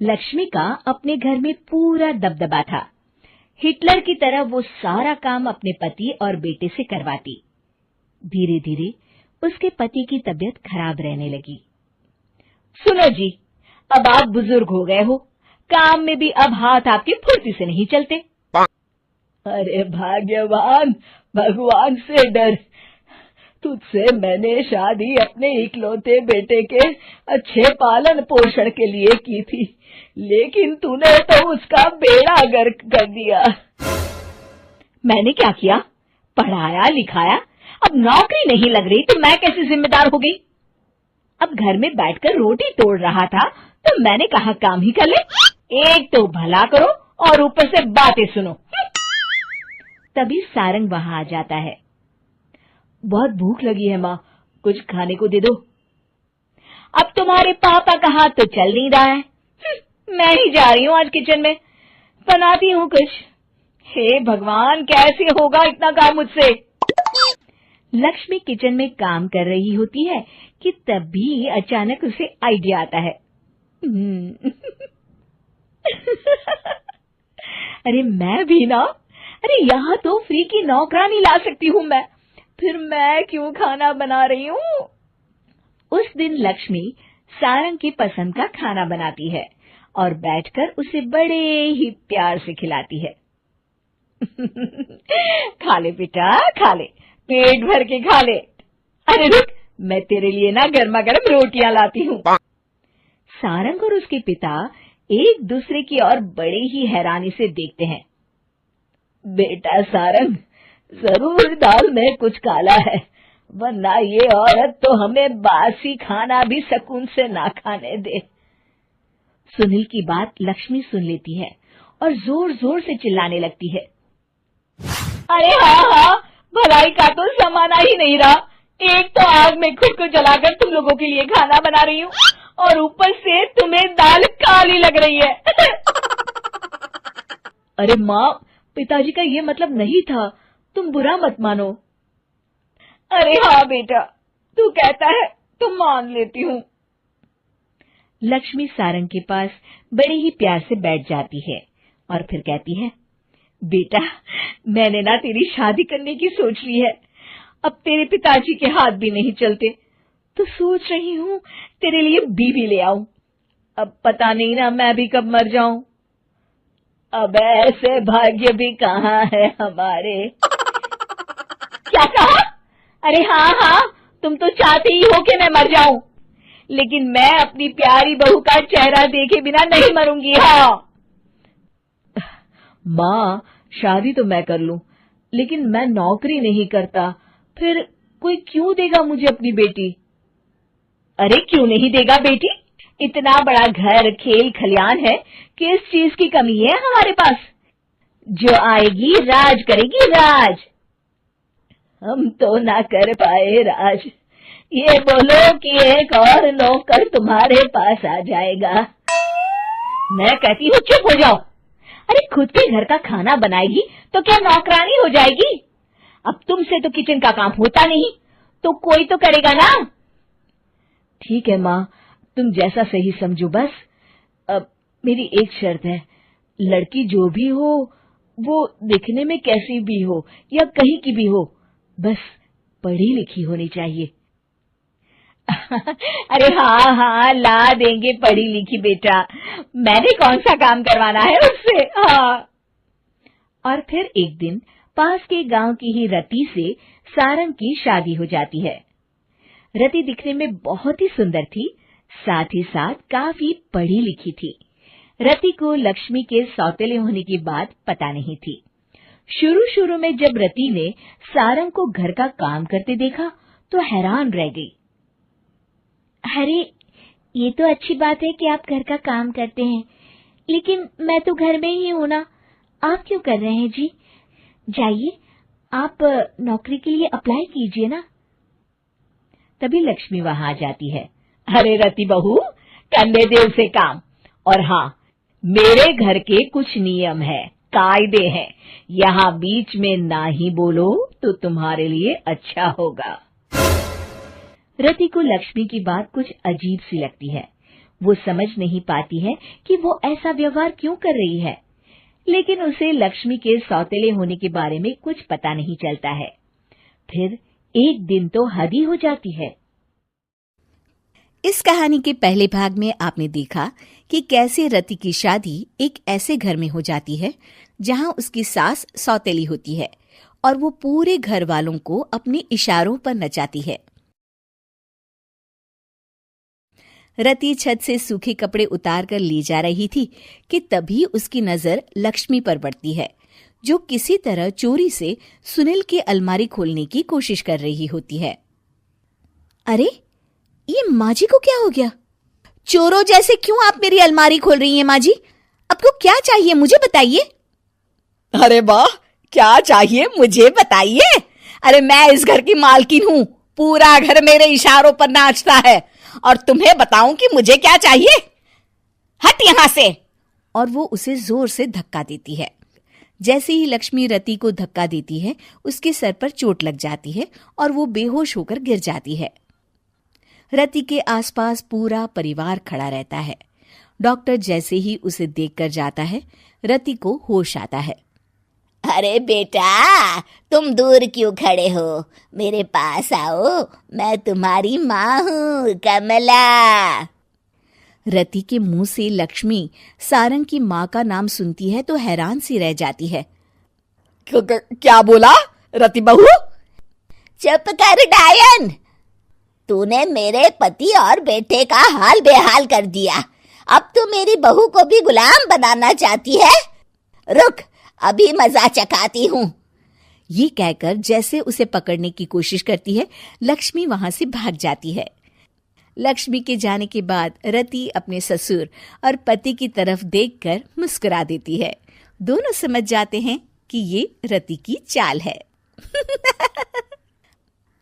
लक्ष्मी का अपने घर में पूरा दबदबा था। हिटलर की तरह वो सारा काम अपने पति और बेटे से करवाती। धीरे धीरे उसके पति की तबीयत खराब रहने लगी। सुनो जी, अब आप बुजुर्ग हो गए हो, काम में भी अब हाथ आपके फुर्ती से नहीं चलते। अरे भाग्यवान, भगवान से डर। तुझसे मैंने शादी अपने इकलौते बेटे के अच्छे पालन पोषण के लिए की थी, लेकिन तूने तो उसका बेड़ा गर्क कर दिया। मैंने क्या किया? पढ़ाया लिखाया, अब नौकरी नहीं लग रही तो मैं कैसे जिम्मेदार हो गई? अब घर में बैठकर रोटी तोड़ रहा था तो मैंने कहा काम ही कर ले। एक तो भला करो और ऊपर से बातें सुनो। तभी सारंग वहां आ जाता है। बहुत भूख लगी है माँ, कुछ खाने को दे दो। अब तुम्हारे पापा का हाथ तो चल नहीं रहा है। मैं ही जा रही हूँ आज किचन में, बनाती हूँ कुछ। हे भगवान, कैसे होगा इतना काम मुझसे? लक्ष्मी किचन में काम कर रही होती है कि तभी अचानक उसे आइडिया आता है। अरे मैं भी ना, अरे यहाँ तो फ्री की नौकरानी ला सकती हूँ मैं, फिर मैं क्यों खाना बना रही हूँ? उस दिन लक्ष्मी सारंग की पसंद का खाना बनाती है और बैठकर उसे बड़े ही प्यार से खिलाती है। खा ले बेटा, खा ले, पेट भर के खा ले। अरे रुक, मैं तेरे लिए ना गर्मा गर्म रोटियां लाती हूँ। सारंग और उसके पिता एक दूसरे की ओर बड़े ही हैरानी से देखते हैं। बेटा सारंग, जरूर दाल में कुछ काला है, वरना ये औरत तो हमें बासी खाना भी सुकून से ना खाने दे। सुनील की बात लक्ष्मी सुन लेती है और जोर जोर से चिल्लाने लगती है। अरे हाँ, भलाई का तो जमाना ही नहीं रहा। एक तो आग में खुद को जलाकर तुम लोगों के लिए खाना बना रही हूँ और ऊपर से तुम्हें दाल काली लग रही है। अरे माँ, पिताजी का ये मतलब नहीं था, तुम बुरा मत मानो। अरे हाँ बेटा, तू कहता है तो मान लेती हूँ। लक्ष्मी सारंग के पास बड़े ही प्यार से बैठ जाती है और फिर कहती है, बेटा मैंने ना तेरी शादी करने की सोच ली है। अब तेरे पिताजी के हाथ भी नहीं चलते तो सोच रही हूँ तेरे लिए बीवी ले आऊं। अब पता नहीं ना मैं भी कब मर जाऊं। अब ऐसे भाग्य भी कहाँ है हमारे। क्या कहा? अरे हाँ, तुम तो चाहते ही हो कि मैं मर जाऊं, लेकिन मैं अपनी प्यारी बहू का चेहरा देखे बिना नहीं मरूंगी। हाँ माँ, शादी तो मैं कर लूं, लेकिन मैं नौकरी नहीं करता, फिर कोई क्यों देगा मुझे अपनी बेटी? अरे क्यों नहीं देगा बेटी? इतना बड़ा घर, खेल खलियान है, किस चीज की कमी है हमारे पास? जो आएगी राज करेगी, राज। हम तो ना कर पाए राज, ये बोलो कि एक और नौकर तुम्हारे पास आ जाएगा। मैं कहती हूँ चुप हो जाओ। अरे खुद के घर का खाना बनाएगी तो क्या नौकरानी हो जाएगी? अब तुमसे तो किचन का काम होता नहीं, तो कोई तो करेगा ना। ठीक है माँ, तुम जैसा सही समझो बस। अब मेरी एक शर्त है, लड़की जो भी हो वो दिखने में कैसी भी हो या कहीं की भी हो, बस पढ़ी लिखी होनी चाहिए। अरे हाँ, ला देंगे पढ़ी लिखी बेटा, मैंने कौन सा काम करवाना है उससे। हाँ। और फिर एक दिन पास के गांव की ही रति से सारंग की शादी हो जाती है। रति दिखने में बहुत ही सुंदर थी, साथ ही साथ काफी पढ़ी लिखी थी। रति को लक्ष्मी के सौतेले होने की बात पता नहीं थी। शुरू में जब रति ने सारंग को घर का काम करते देखा तो हैरान रह गई। अरे ये तो अच्छी बात है कि आप घर का काम करते हैं, लेकिन मैं तो घर में ही हूं ना, आप क्यों कर रहे हैं जी? जाइए, आप नौकरी के लिए अप्लाई कीजिए ना। तभी लक्ष्मी वहां आ जाती है। अरे रति बहू, करने दे उसे काम। और हाँ, मेरे घर के कुछ नियम है, कायदे हैं, यहाँ बीच में ना ही बोलो तो तुम्हारे लिए अच्छा होगा। रति को लक्ष्मी की बात कुछ अजीब सी लगती है। वो समझ नहीं पाती है कि वो ऐसा व्यवहार क्यों कर रही है, लेकिन उसे लक्ष्मी के सौतेले होने के बारे में कुछ पता नहीं चलता है। फिर एक दिन तो हद ही हो जाती है। इस कहानी के पहले भाग में आपने देखा कि कैसे रति की शादी एक ऐसे घर में हो जाती है जहां उसकी सास सौतेली होती है और वो पूरे घर वालों को अपने इशारों पर नचाती है। रति छत से सूखे कपड़े उतार कर ले जा रही थी कि तभी उसकी नजर लक्ष्मी पर पड़ती है, जो किसी तरह चोरी से सुनील की अलमारी खोलने की कोशिश कर रही होती है। अरे, ये माँ जी को क्या हो गया? चोरों जैसे क्यों आप मेरी अलमारी खोल रही हैं माँ जी? आपको क्या चाहिए मुझे बताइए। अरे वाह, क्या चाहिए मुझे बताइए। अरे मैं इस घर की मालकिन हूँ, पूरा घर मेरे इशारों पर नाचता है और तुम्हें बताऊं कि मुझे क्या चाहिए? हट यहां से। और वो उसे जोर से धक्का देती है। जैसे ही लक्ष्मी रति को धक्का देती है, उसके सर पर चोट लग जाती है और वो बेहोश होकर गिर जाती है। रति के आसपास पूरा परिवार खड़ा रहता है। डॉक्टर जैसे ही उसे देखकर जाता है, रति को होश आता है। अरे बेटा, तुम दूर क्यों खड़े हो? मेरे पास आओ, मैं तुम्हारी माँ हूँ, कमला। रति के मुंह से लक्ष्मी सारंग की माँ का नाम सुनती है तो हैरान सी रह जाती है। क्या बोला रति बहू? चुप कर डायन, तूने मेरे पति और बेटे का हाल बेहाल कर दिया। अब तू मेरी बहू को भी गुलाम बनाना चाहती है? रुक, अभी मजा चखाती हूँ। ये कहकर जैसे उसे पकड़ने की कोशिश करती है, लक्ष्मी वहां से भाग जाती है। लक्ष्मी के जाने के बाद रति अपने ससुर और पति की तरफ देखकर मुस्कुरा देती है। दोनों समझ जाते हैं कि ये रति की चाल है।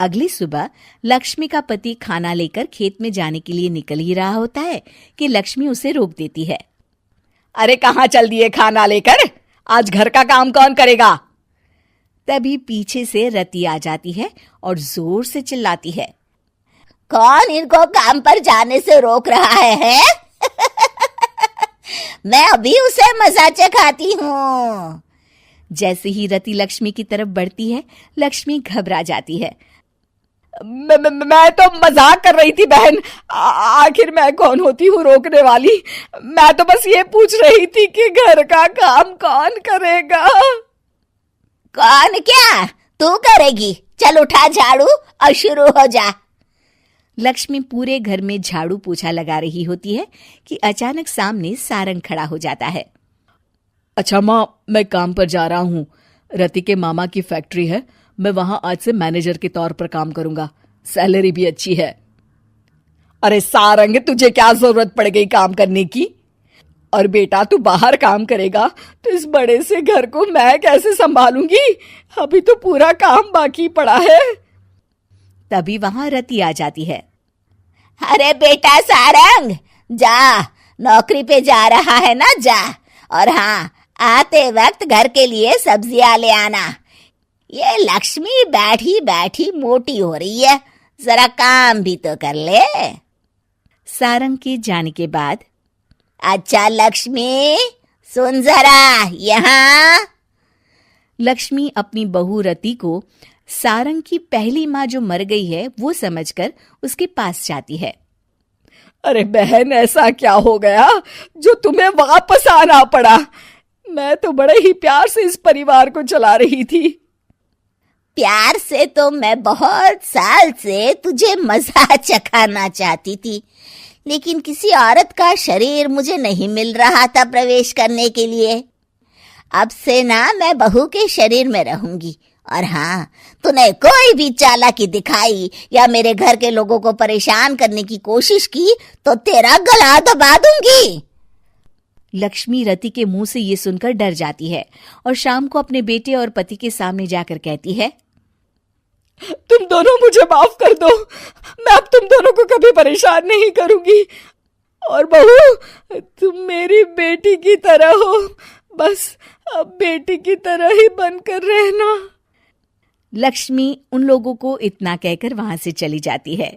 अगली सुबह लक्ष्मी का पति खाना लेकर खेत में जाने के लिए निकल ही रहा होता है कि लक्ष्मी उसे रोक देती है। अरे कहाँ चल दिए खाना लेकर? आज घर का काम कौन करेगा? तभी पीछे से रति आ जाती है और जोर से चिल्लाती है। कौन इनको काम पर जाने से रोक रहा है? मैं अभी उसे मजा चखाती हूँ। जैसे ही रति लक्ष्मी की तरफ बढ़ती है, लक्ष्मी घबरा जाती है। मैं तो मजाक कर रही थी बहन। आखिर मैं कौन होती हूँ रोकने वाली? मैं तो बस ये पूछ रही थी कि घर का काम कौन करेगा? कौन क्या? तू करेगी। चल उठा झाड़ू और शुरू हो जा। लक्ष्मी पूरे घर में झाड़ू पोछा लगा रही होती है कि अचानक सामने सारंग खड़ा हो जाता है। अच्छा माँ, मैं काम पर जा रहा हूँ। रति के मामा की फैक्ट्री है, मैं वहां आज से मैनेजर के तौर पर काम करूंगा। सैलरी भी अच्छी है। अरे सारंग, तुझे क्या जरूरत पड़ गई काम करने की? और बेटा तू बाहर काम करेगा तो इस बड़े से घर को मैं कैसे संभालूंगी? अभी तो पूरा काम बाकी पड़ा है। तभी वहां रति आ जाती है। अरे बेटा सारंग, जा, नौकरी पे जा रहा है ना, जा। और हाँ, आते वक्त घर के लिए सब्जियां ले आना। ये लक्ष्मी बैठी बैठी मोटी हो रही है, जरा काम भी तो कर ले। सारंग के जाने के बाद, अच्छा लक्ष्मी, सुन जरा यहाँ। लक्ष्मी अपनी बहू रति को सारंग की पहली माँ जो मर गई है वो समझकर उसके पास जाती है। अरे बहन, ऐसा क्या हो गया जो तुम्हें वापस आना पड़ा? मैं तो बड़े ही प्यार से इस परिवार को चला रही थी। प्यार से तो मैं बहुत साल से तुझे मजा चखाना चाहती थी, लेकिन किसी औरत का शरीर मुझे नहीं मिल रहा था प्रवेश करने के लिए। अब से ना मैं बहू के शरीर में रहूंगी। और हाँ, तूने कोई भी चालाकी दिखाई या मेरे घर के लोगों को परेशान करने की कोशिश की तो तेरा गला दबा दूंगी। लक्ष्मी रति के मुंह से ये सुनकर डर जाती है और शाम को अपने बेटे और पति के सामने जाकर कहती है, तुम दोनों मुझे माफ कर दो। मैं अब तुम दोनों को कभी परेशान नहीं करूंगी। और बहू, तुम मेरी बेटी की तरह हो, बस अब बेटी की तरह ही बनकर रहना। लक्ष्मी उन लोगों को इतना कहकर वहां से चली जाती है।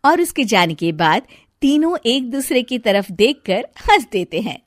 और उसके जाने के बाद तीनों एक दूसरे की तरफ देखकर हंस देते हैं।